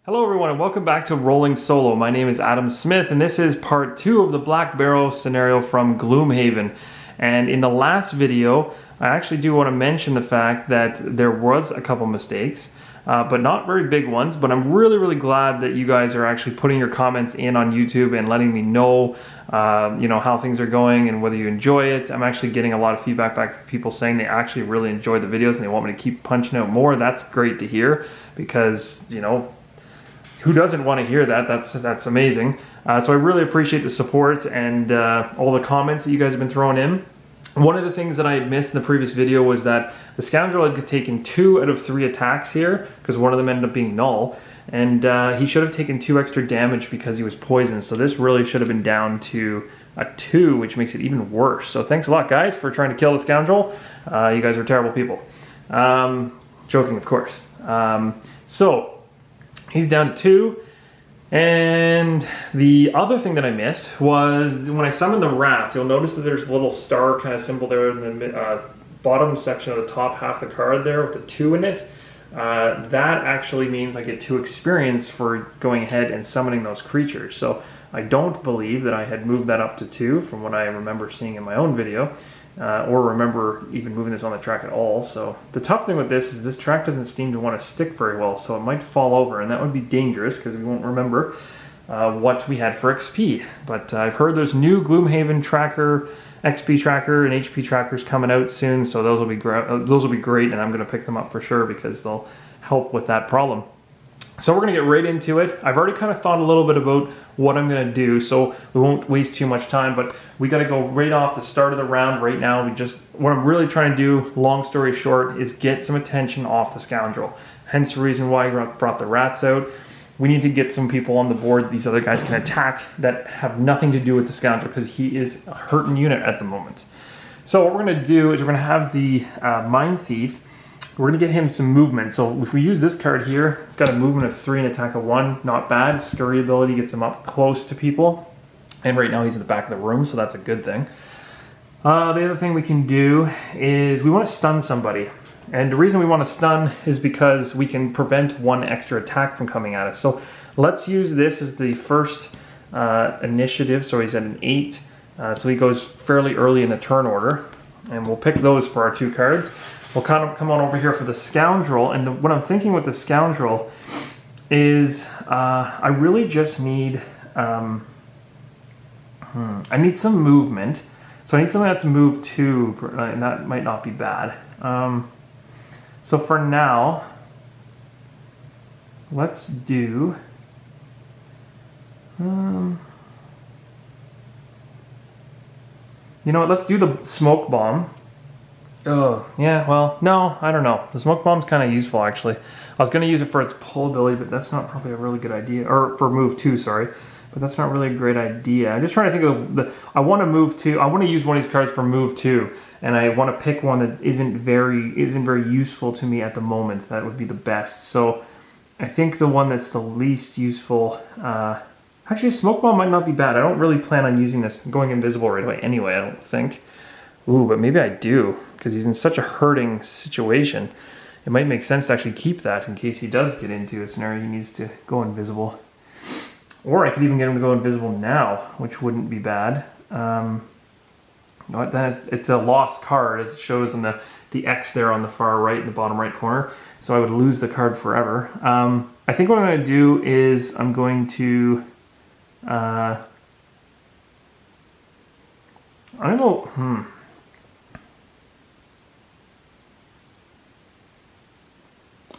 Hello everyone and welcome back to Rolling Solo. My name is Adam Smith and this is part 2 of the Black Barrow scenario from Gloomhaven. And in the last video, I actually do want to mention the fact that there was a couple mistakes, but not very big ones. But I'm really glad that you guys are actually putting your comments in on YouTube and letting me know, how things are going and whether you enjoy it. I'm actually getting a lot of feedback back from people saying they actually really enjoy the videos and they want me to keep punching out more. That's great to hear because, who doesn't want to hear that? That's amazing. So I really appreciate the support and all the comments that you guys have been throwing in. One of the things that I had missed in the previous video was that the Scoundrel had taken 2 out of 3 attacks here because one of them ended up being null. And he should have taken 2 extra damage because he was poisoned. So this really should have been down to a 2, which makes it even worse. So thanks a lot, guys, for trying to kill the Scoundrel. You guys are terrible people. Joking, of course. So he's down to 2. And the other thing that I missed was when I summoned the rats, you'll notice that there's a little star kind of symbol there in the bottom section of the top half of the card there with the 2 in it. That actually means I get 2 experience for going ahead and summoning those creatures. So I don't believe that I had moved that up to 2 from what I remember seeing in my own video. Or remember even moving this on the track at all. So the tough thing with this is this track doesn't seem to want to stick very well, so it might fall over, and that would be dangerous because we won't remember what we had for XP. But I've heard there's new Gloomhaven tracker, XP tracker, and HP trackers coming out soon, so those will be great, and I'm going to pick them up for sure because they'll help with that problem. So we're going to get right into it. I've already kind of thought a little bit about what I'm going to do, so we won't waste too much time, but we got to go right off the start of the round right now. What I'm really trying to do, long story short, is get some attention off the Scoundrel. Hence the reason why I brought the rats out. We need to get some people on the board these other guys can attack that have nothing to do with the Scoundrel because he is a hurting unit at the moment. So what we're going to do is we're going to have the Mind Thief. We're going to get him some movement. So if we use this card here, it's got a movement of 3 and attack of 1. Not bad. Scurry ability gets him up close to people. And right now he's in the back of the room, so that's a good thing. The other thing we can do is we want to stun somebody. And the reason we want to stun is because we can prevent 1 extra attack from coming at us. So let's use this as the first initiative. So he's at an 8. So he goes fairly early in the turn order. And we'll pick those for our 2 cards. We'll kind of come on over here for the Scoundrel, and what I'm thinking with the Scoundrel is I really just need I need some movement. So I need something that's move 2, and that might not be bad. So for now, let's do you know what, let's do the Smoke Bomb. Oh, yeah, well, no, I don't know. The Smoke Bomb's kind of useful, actually. I was going to use it for its pull ability, but that's not probably a really good idea. Or for move 2, sorry. But that's not really a great idea. I'm just trying to think of I want to move 2. I want to use one of these cards for move 2. And I want to pick one that isn't very useful to me at the moment. That would be the best. So I think the one that's the least useful... actually, Smoke Bomb might not be bad. I don't really plan on using this going invisible right away anyway, I don't think. Ooh, but maybe I do, because he's in such a hurting situation. It might make sense to actually keep that in case he does get into a scenario he needs to go invisible. Or I could even get him to go invisible now, which wouldn't be bad. Then it's a lost card, as it shows on the X there on the far right in the bottom right corner. So I would lose the card forever. I think what I'm going to do is I'm going to... I don't know...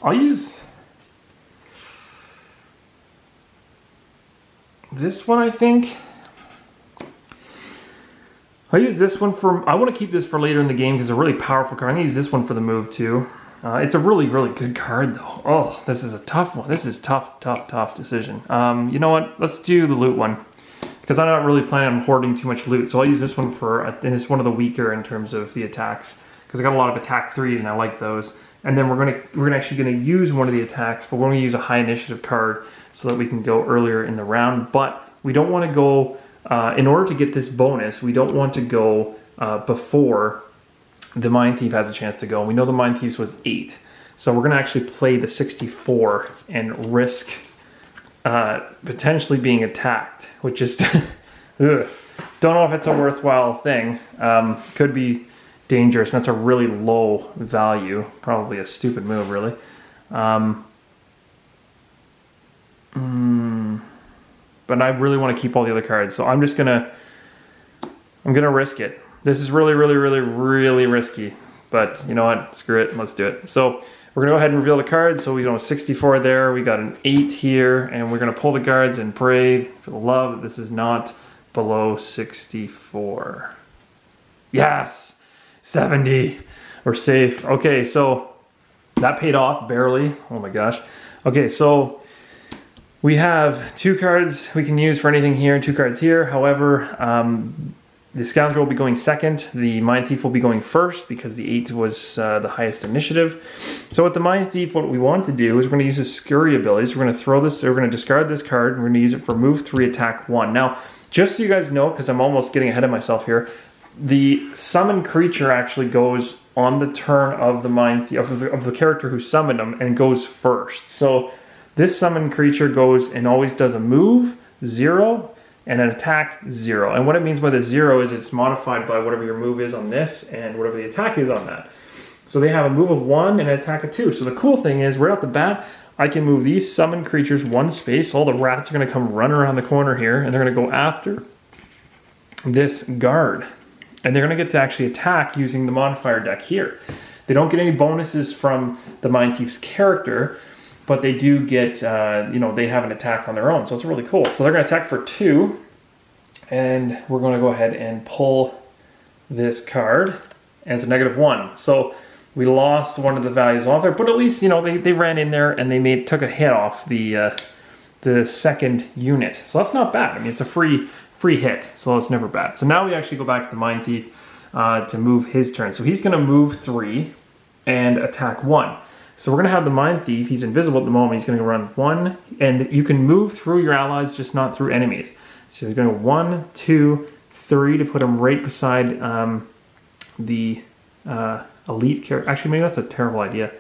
I'll use this one, I think. I'll use this one for... I want to keep this for later in the game because it's a really powerful card. I'm going to use this one for the move too. It's a really good card though. Oh, this is a tough one. This is tough decision. You know what? Let's do the loot one because I'm not really planning on hoarding too much loot. So I'll use this one for... and it's one of the weaker in terms of the attacks because I got a lot of attack 3s and I like those. And then we're actually gonna use one of the attacks, but we're gonna use a high initiative card so that we can go earlier in the round. But we don't want to go in order to get this bonus. We don't want to go before the Mind Thief has a chance to go. And we know the Mind Thief was 8. So we're going to actually play the 64 and risk potentially being attacked, which is ugh. Don't know if it's a worthwhile thing. Could be dangerous. That's a really low value. Probably a stupid move, really. But I really want to keep all the other cards, so I'm gonna risk it. This is really risky, but you know what? Screw it. Let's do it. So we're gonna go ahead and reveal the cards. So we got a 64 there. We got an 8 here, and we're gonna pull the cards and pray for the love that this is not below 64. Yes, 70. We're safe. Okay, so that paid off barely. Oh my gosh. Okay, so we have 2 cards we can use for anything here, 2 cards here. However, the Scoundrel will be going second. The Mind Thief will be going first because the 8 was the highest initiative. So with the Mind Thief, what we want to do is we're going to use his Scurry abilities. We're going to throw this, we're going to discard this card, and we're going to use it for move 3, attack 1. Now, just so you guys know, because I'm almost getting ahead of myself here, the summon creature actually goes on the turn of the Mind Thief, of the character who summoned him, and goes first. So this summoned creature goes and always does a move, 0, and an attack, 0. And what it means by the 0 is it's modified by whatever your move is on this and whatever the attack is on that. So they have a move of 1 and an attack of 2. So the cool thing is, right off the bat, I can move these summoned creatures 1 space. All the rats are going to come run around the corner here, and they're going to go after this guard. And they're going to get to actually attack using the modifier deck here. They don't get any bonuses from the Mind Thief's character, but they do get, you know, they have an attack on their own. So it's really cool. So they're going to attack for 2. And we're going to go ahead and pull this card. And it's a -1. So we lost one of the values off there. But at least, you know, they ran in there and they took a hit off the second unit. So that's not bad. I mean, it's a free hit. So it's never bad. So now we actually go back to the Mind Thief to move his turn. So he's going to move 3 and attack 1. So we're going to have the Mind Thief. He's invisible at the moment. He's going to run 1. And you can move through your allies, just not through enemies. So he's going to go 1, 2, 3 to put him right beside the elite character. Actually, maybe that's a terrible idea.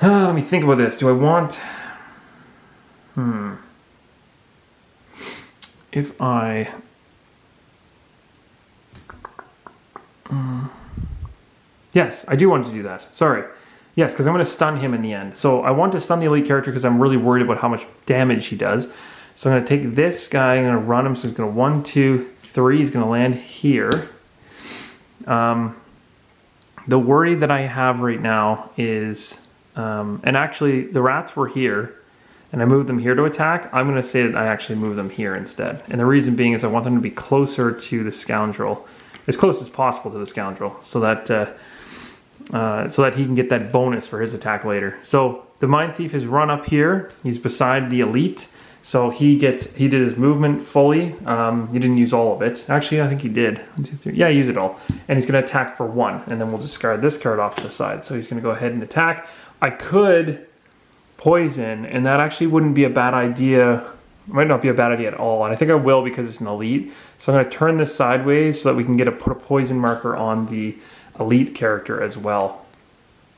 Let me think about this. Do I want... If I... Yes, I do want to do that. Sorry. Yes, because I'm going to stun him in the end. So I want to stun the elite character because I'm really worried about how much damage he does. So I'm going to take this guy, I'm going to run him. So he's going to 1, 2, 3. He's going to land here. The worry that I have right now is, and actually the rats were here, and I moved them here to attack. I'm going to say that I actually moved them here instead. And the reason being is I want them to be closer to the Scoundrel, as close as possible to the Scoundrel, so that he can get that bonus for his attack later. So the Mind Thief has run up here. He's beside the elite. So he did his movement fully. He didn't use all of it. Actually, I think he did. 1, 2, 3. Yeah, he used it all. And he's going to attack for 1. And then we'll discard this card off to the side. So he's going to go ahead and attack. I could poison, and that actually wouldn't be a bad idea. It might not be a bad idea at all. And I think I will because it's an elite. So I'm going to turn this sideways so that we can put a poison marker on the elite character as well.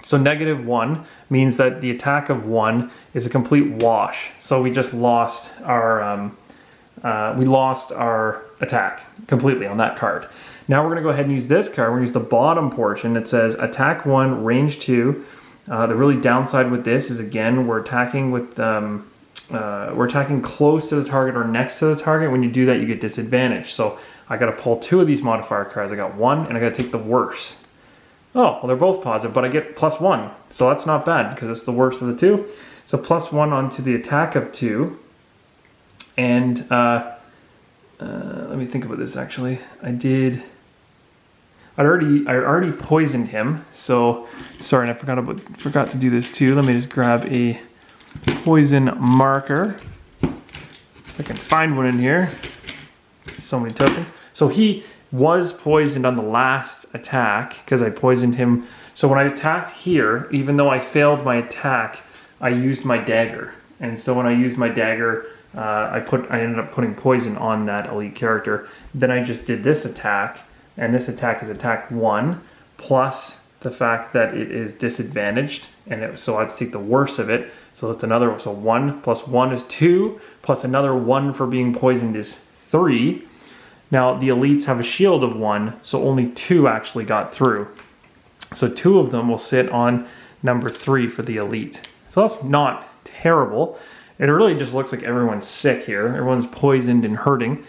So -1 means that the attack of 1 is a complete wash. So we just lost our attack completely on that card. Now we're going to go ahead and use this card. We're going to use the bottom portion that says attack 1, range 2. The really downside with this is, again, we're attacking with we're attacking close to the target or next to the target. When you do that, you get disadvantage. So I got to pull 2 of these modifier cards. I got 1, and I got to take the worst. Oh, well, they're both positive, but I get +1. So that's not bad because it's the worst of the 2. So +1 onto the attack of 2. And let me think about this, actually. I already poisoned him. So, sorry, and I forgot to do this too. Let me just grab a poison marker. If I can find one in here. So many tokens. So he was poisoned on the last attack because I poisoned him. So when I attacked here, even though I failed my attack, I used my dagger. And so when I used my dagger, I ended up putting poison on that elite character. Then I just did this attack, and this attack is attack 1, plus the fact that it is disadvantaged, and so I had to take the worst of it. So that's another, so 1 plus 1 is 2, plus another 1 for being poisoned is 3. Now the elites have a shield of 1, so only 2 actually got through. So 2 of them will sit on number 3 for the elite. So that's not terrible. It really just looks like everyone's sick here. Everyone's poisoned and hurting.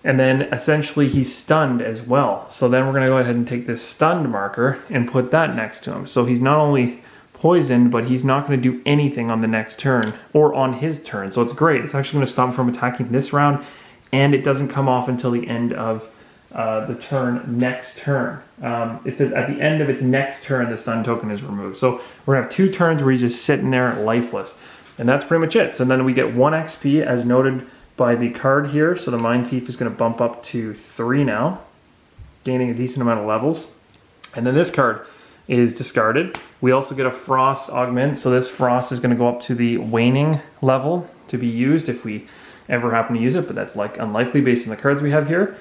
And then essentially he's stunned as well. So then we're gonna go ahead and take this stunned marker and put that next to him. So he's not only poisoned, but he's not gonna do anything on the next turn or on his turn. So it's great. It's actually gonna stop him from attacking this round, and it doesn't come off until the end of the turn next turn. It says at the end of its next turn, the stun token is removed. So we're gonna have 2 turns where he's just sitting there lifeless. And that's pretty much it. So then we get 1 XP as noted by the card here. So the Mind Thief is gonna bump up to 3 now, gaining a decent amount of levels. And then this card is discarded. We also get a Frost augment. So this Frost is gonna go up to the waning level to be used if we ever happen to use it, but that's like unlikely based on the cards we have here.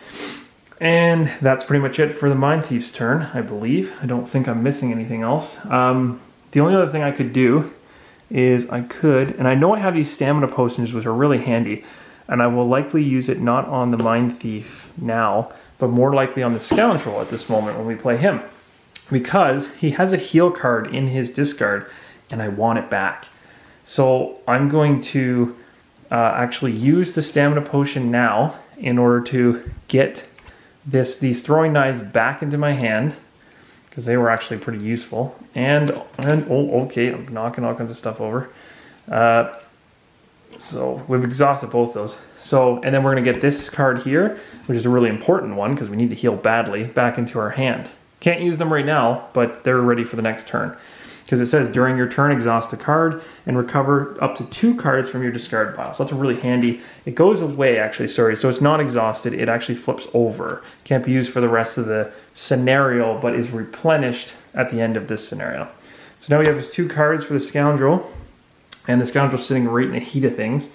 And that's pretty much it for the Mind Thief's turn, I believe. I don't think I'm missing anything else. The only other thing I could do is I could, and I know I have these stamina potions which are really handy, and I will likely use it not on the Mind Thief now, but more likely on the Scoundrel at this moment when we play him. Because he has a heal card in his discard, and I want it back. So I'm going to actually use the stamina potion now in order to get these throwing knives back into my hand, because they were actually pretty useful. And oh, okay, I'm knocking all kinds of stuff over. So we've exhausted both those. So, and then we're gonna get this card here, which is a really important one because we need to heal badly, back into our hand. Can't use them right now, but they're ready for the next turn. Because it says during your turn, exhaust a card and recover up to 2 cards from your discard pile. So that's really handy. It goes away actually, sorry. So it's not exhausted, it actually flips over. Can't be used for the rest of the scenario, but is replenished at the end of this scenario. So now we have his 2 cards for the Scoundrel, and the Scoundrel's sitting right in the heat of things.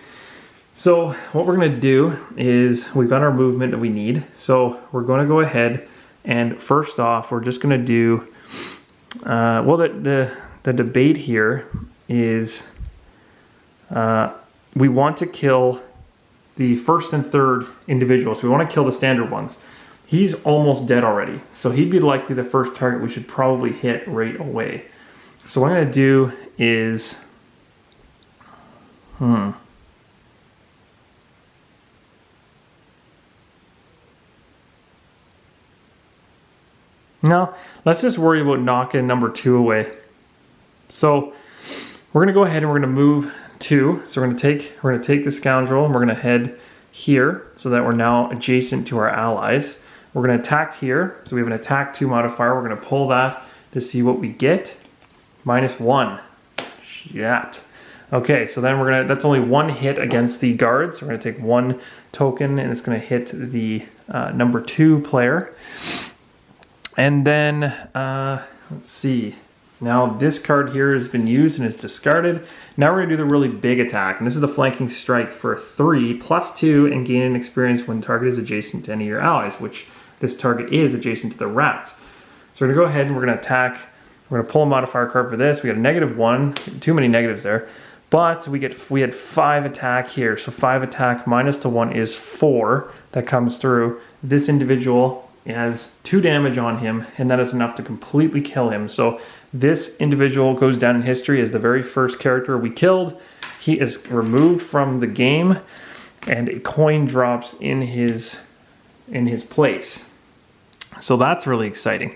So what we're gonna do is, we've got our movement that we need. So we're gonna go ahead and first off, we're just gonna do, well, the debate here is we want to kill the first and third individuals. So we want to kill the standard ones. He's almost dead already, so he'd be likely the first target we should probably hit right away. So what I'm going to do is, no, let's just worry about knocking number 2 away. So we're gonna go ahead and we're gonna move 2. So we're gonna take the Scoundrel and we're gonna head here so that we're now adjacent to our allies. We're gonna attack here. So we have an attack 2 modifier. We're gonna pull that to see what we get. -1. Shit. Okay, so then that's only 1 hit against the guards. So we're gonna take 1 token and it's gonna hit the number 2 player. And then, let's see. Now this card here has been used and is discarded. Now we're gonna do the really big attack. And this is the flanking strike for 3 plus 2 and gain an experience when target is adjacent to any of your allies, which this target is adjacent to the rats. So we're gonna go ahead and we're gonna attack. We're gonna pull a modifier card for this. We got a -1, too many negatives there. But we had 5 attack here. So 5 attack -1 is 4 that comes through. This individual has 2 damage on him, and that is enough to completely kill him. So this individual goes down in history as the very first character we killed. He is removed from the game, and a coin drops in his place. So that's really exciting.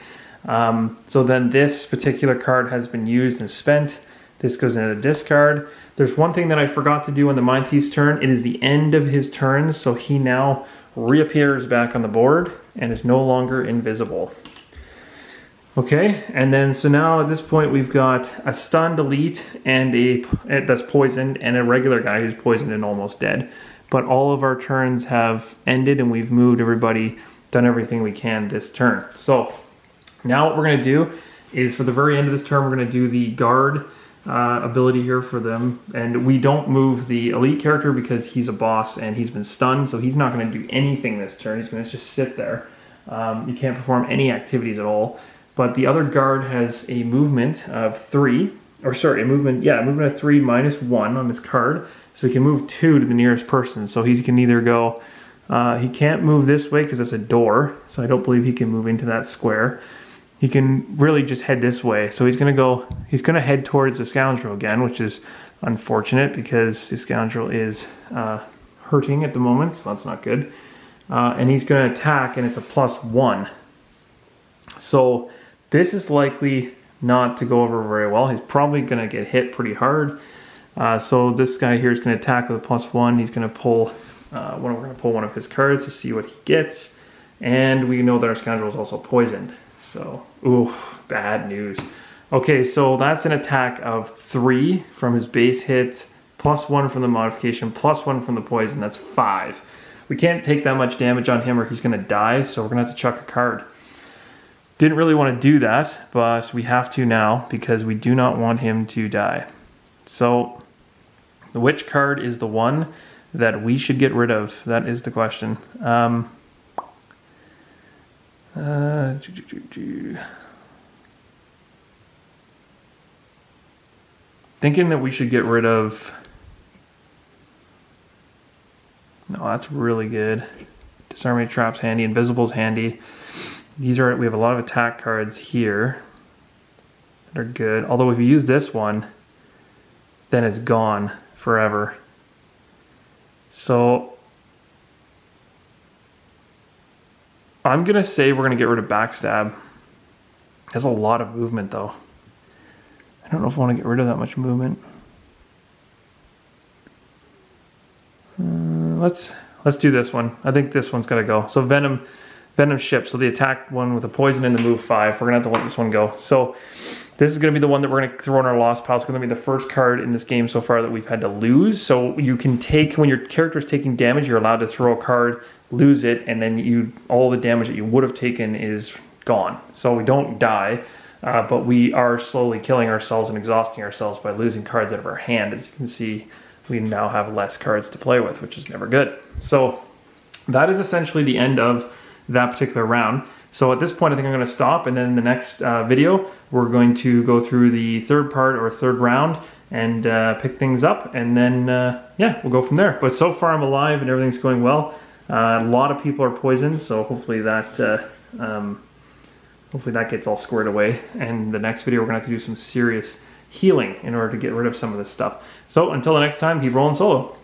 So then this particular card has been used and spent. This goes into the discard. There's one thing that I forgot to do on the Mind Thief's turn. It is the end of his turn, so he now reappears back on the board and is no longer invisible. Okay, and then so now at this point we've got a stunned elite and that's poisoned, and a regular guy who's poisoned and almost dead. But all of our turns have ended and we've moved everybody, done everything we can this turn. So now what we're gonna do is for the very end of this turn, we're gonna do the guard ability here for them. And we don't move the elite character because he's a boss and he's been stunned, so he's not gonna do anything this turn. He's gonna just sit there. You can't perform any activities at all. But the other guard has a movement of 3, or sorry, a movement of 3 -1 on this card. So he can move 2 to the nearest person. So he can either go, he can't move this way because it's a door. So I don't believe he can move into that square. He can really just head this way. So he's going to head towards the scoundrel again, which is unfortunate because the scoundrel is hurting at the moment. So that's not good. And he's going to attack, and it's a +1. So this is likely not to go over very well. He's probably going to get hit pretty hard. So this guy here is going to attack with a +1. He's going to pull, we're going to pull one of his cards to see what he gets. And we know that our scoundrel is also poisoned. So, ooh, bad news. Okay, so that's an attack of 3 from his base hit, +1 from the modification, +1 from the poison. That's 5. We can't take that much damage on him or he's going to die, so we're going to have to chuck a card. Didn't really want to do that, but we have to now because we do not want him to die. So, which card is the one that we should get rid of? That is the question. Thinking that we should get rid of... No, that's really good. Disarming Trap's handy. Invisible's handy. We have a lot of attack cards here that are good. Although if you use this one, then it's gone forever. So I'm going to say we're going to get rid of Backstab. Has a lot of movement though. I don't know if I want to get rid of that much movement. Let's do this one. I think this one's got to go. So Venom Ship. So the attack one with the poison and the move 5. We're going to have to let this one go. So this is going to be the one that we're going to throw in our lost pile. It's going to be the first card in this game so far that we've had to lose. So you can take, when your character is taking damage, you're allowed to throw a card, lose it, and then all the damage that you would have taken is gone. So we don't die, but we are slowly killing ourselves and exhausting ourselves by losing cards out of our hand. As you can see, we now have less cards to play with, which is never good. So that is essentially the end of that particular round. So at this point, I think I'm going to stop, and then in the next video, we're going to go through the third part or third round and pick things up, and then yeah, we'll go from there. But so far I'm alive and everything's going well. A lot of people are poisoned, so hopefully that gets all squared away. And the next video, we're going to have to do some serious healing in order to get rid of some of this stuff. So until the next time, keep rolling solo.